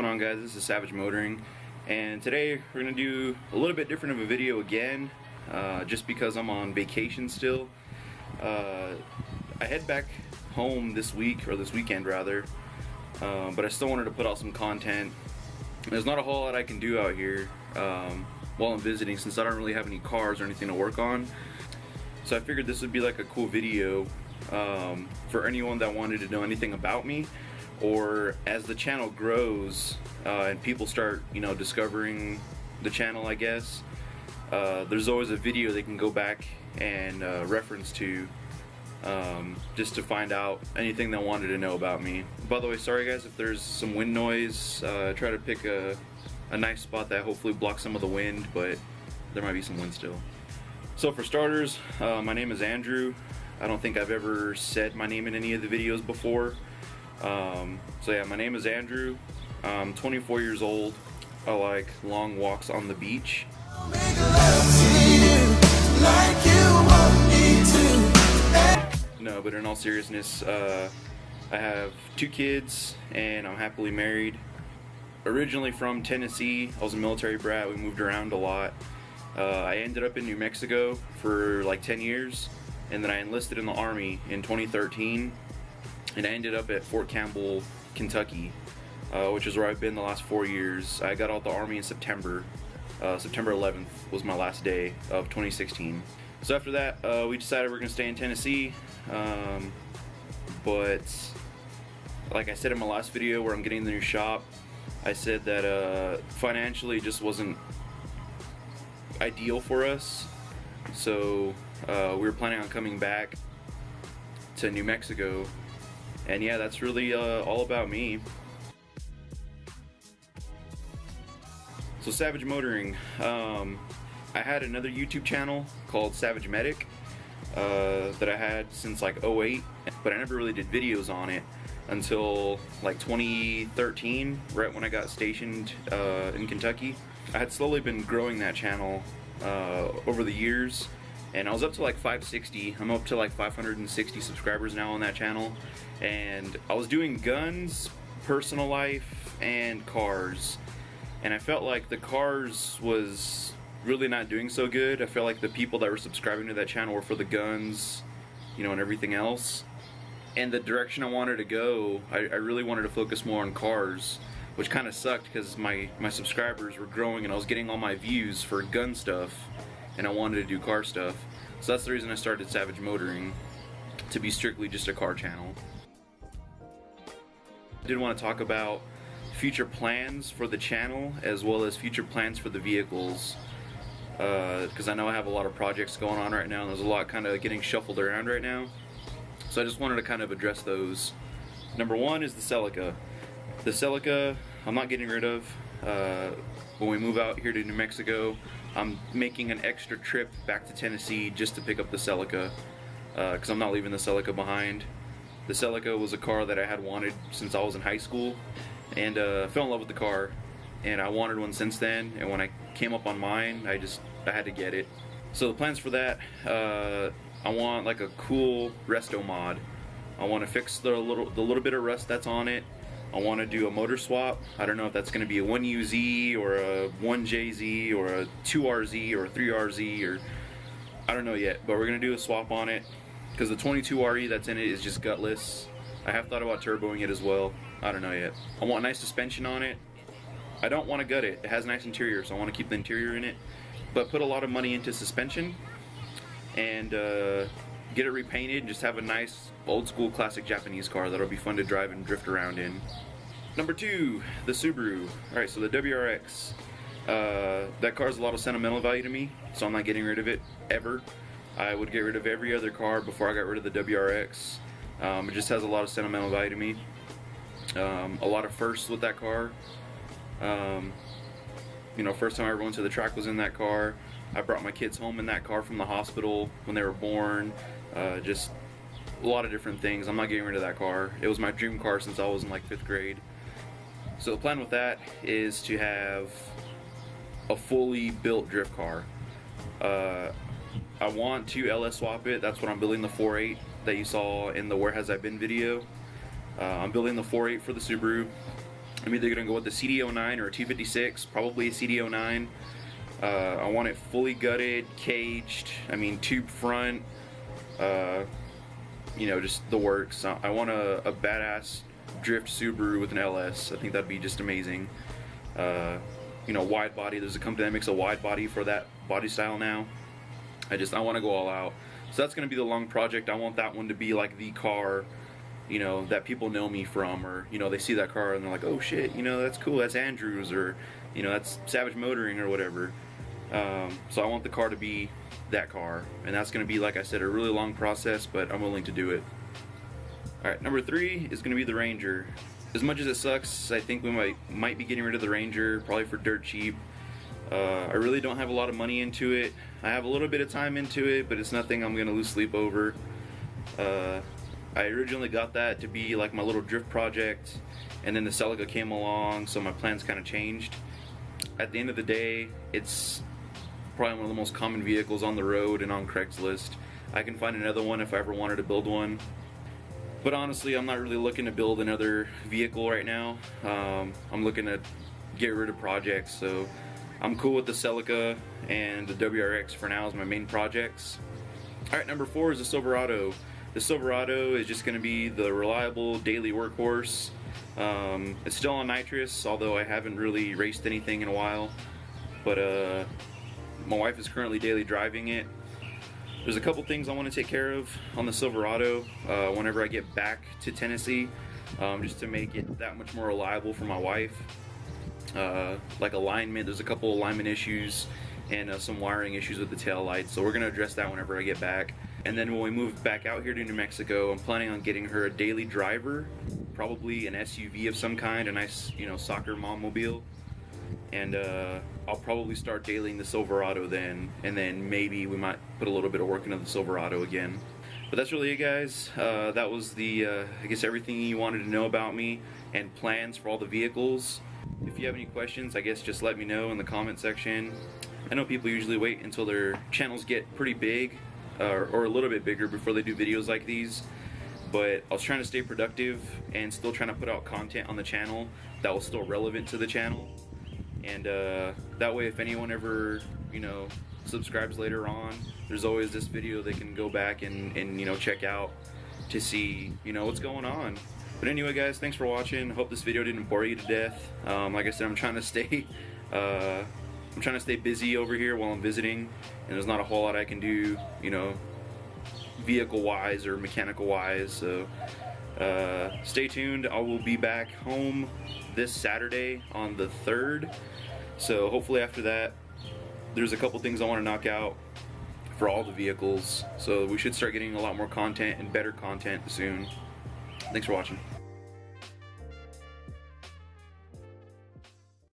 going on, guys? This is Savage Motoring, and today we're going to do a little bit different of a video again, just because I'm on vacation still. I head back home this week, or this weekend rather, but I still wanted to put out some content. There's not a whole lot I can do out here while I'm visiting, since I don't really have any cars or anything to work on. So I figured this would be like a cool video for anyone that wanted to know anything about me, or as the channel grows and people start, discovering the channel, I guess, there's always a video they can go back and reference to, just to find out anything they wanted to know about me. By the way, sorry guys if there's some wind noise. Try to pick a nice spot that hopefully blocks some of the wind, but there might be some wind still. So for starters, my name is Andrew. I don't think I've ever said my name in any of the videos before. So yeah, my name is Andrew. I'm 24 years old. I like long walks on the beach. No, but in all seriousness, I have 2 kids and I'm happily married. Originally from Tennessee, I was a military brat. We moved around a lot. I ended up in New Mexico for like 10 years, and then I enlisted in the Army in 2013, and I ended up at Fort Campbell, Kentucky, which is where I've been the last 4 years. I got out the Army in September. September 11th was my last day of 2016. So after that, we decided we're going to stay in Tennessee, but like I said in my last video where I'm getting the new shop, I said that financially it just wasn't ideal for us, so we were planning on coming back to New Mexico, and yeah, that's really all about me. So Savage Motoring, I had another YouTube channel called Savage Medic that I had since like 08, but I never really did videos on it until like 2013, right when I got stationed in Kentucky. I had slowly been growing that channel over the years, and I was up to like 560. I'm up to like 560 subscribers now on that channel, and I was doing guns, personal life, and cars, and I felt like the cars was really not doing so good. I felt like the people that were subscribing to that channel were for the guns, and everything else. And the direction I wanted to go, I really wanted to focus more on cars, which kind of sucked because my subscribers were growing and I was getting all my views for gun stuff, and I wanted to do car stuff. So that's the reason I started Savage Motoring, to be strictly just a car channel. I did want to talk about future plans for the channel as well as future plans for the vehicles, because I know I have a lot of projects going on right now and there's a lot kind of getting shuffled around right now. So I just wanted to kind of address those. Number one is the Celica. The Celica I'm not getting rid of. When we move out here to New Mexico, I'm making an extra trip back to Tennessee just to pick up the Celica, because I'm not leaving the Celica behind. The Celica was a car that I had wanted since I was in high school, and fell in love with the car, and I wanted one since then, and when I came up on mine, I had to get it. So the plans for that, I want like a cool resto mod. I want to fix the little bit of rust that's on it. I want to do a motor swap. I don't know if that's going to be a 1UZ or a 1JZ or a 2RZ or a 3RZ, or I don't know yet, but we're going to do a swap on it because the 22RE that's in it is just gutless. I have thought about turboing it as well. I don't know yet. I want nice suspension on it. I don't want to gut it. It has a nice interior, so I want to keep the interior in it, but put a lot of money into suspension and get it repainted and just have a nice old school classic Japanese car that'll be fun to drive and drift around in. Number 2, the Subaru. Alright, so the WRX. That car has a lot of sentimental value to me, so I'm not getting rid of it ever. I would get rid of every other car before I got rid of the WRX. It just has a lot of sentimental value to me. A lot of firsts with that car. First time I ever went to the track was in that car. I brought my kids home in that car from the hospital when they were born. Just a lot of different things. I'm not getting rid of that car. It was my dream car since I was in like 5th grade. So the plan with that is to have a fully built drift car. I want to LS swap it. That's what I'm building the 4.8 that you saw in the Where Has I Been video. I'm building the 4.8 for the Subaru. I'm either gonna go with the CD09 or a 256, probably a CD09. I want it fully gutted, caged. I mean, tube front. You know, just the works. I want a badass drift Subaru with an LS. I think that'd be just amazing. You know, wide body. There's a company that makes a wide body for that body style now. I want to go all out. So that's going to be the long project. I want that one to be like the car, you know, that people know me from, or, you know, they see that car and they're like, oh shit, you know, that's cool, that's Andrews, or, you know, that's Savage Motoring or whatever. So I want the car to be that car, and that's going to be, like I said, a really long process, but I'm willing to do it. Alright, number 3 is going to be the Ranger. As much as it sucks, I think we might be getting rid of the Ranger, probably for dirt cheap. I really don't have a lot of money into it. I have a little bit of time into it, but it's nothing I'm going to lose sleep over. I originally got that to be like my little drift project, and then the Celica came along, so my plans kind of changed. At the end of the day, it's probably one of the most common vehicles on the road and on Craigslist. I can find another one if I ever wanted to build one. But honestly, I'm not really looking to build another vehicle right now. I'm looking to get rid of projects, so I'm cool with the Celica and the WRX for now as my main projects. Alright, number 4 is the Silverado. The Silverado is just going to be the reliable daily workhorse. It's still on nitrous, although I haven't really raced anything in a while. But my wife is currently daily driving it. There's a couple things I want to take care of on the Silverado whenever I get back to Tennessee, just to make it that much more reliable for my wife. Like alignment, there's a couple alignment issues and some wiring issues with the tail lights, so we're going to address that whenever I get back. And then when we move back out here to New Mexico, I'm planning on getting her a daily driver, probably an SUV of some kind, a nice, you know, soccer mom-mobile. And I'll probably start dailying the Silverado then, and then maybe we might put a little bit of work into the Silverado again. But that's really it, guys. That was the, I guess, everything you wanted to know about me and plans for all the vehicles. If you have any questions, I guess just let me know in the comment section. I know people usually wait until their channels get pretty big, or a little bit bigger, before they do videos like these. But I was trying to stay productive and still trying to put out content on the channel that was still relevant to the channel. And that way, if anyone ever, you know, subscribes later on, there's always this video they can go back and you know, check out to see, you know, what's going on. But anyway, guys, thanks for watching. I hope this video didn't bore you to death. Like I said, I'm trying to stay busy over here while I'm visiting, and there's not a whole lot I can do, you know, vehicle-wise or mechanical-wise. So stay tuned. I will be back home this Saturday on the 3rd. So hopefully after that, there's a couple things I want to knock out for all the vehicles. So we should start getting a lot more content and better content soon. Thanks for watching.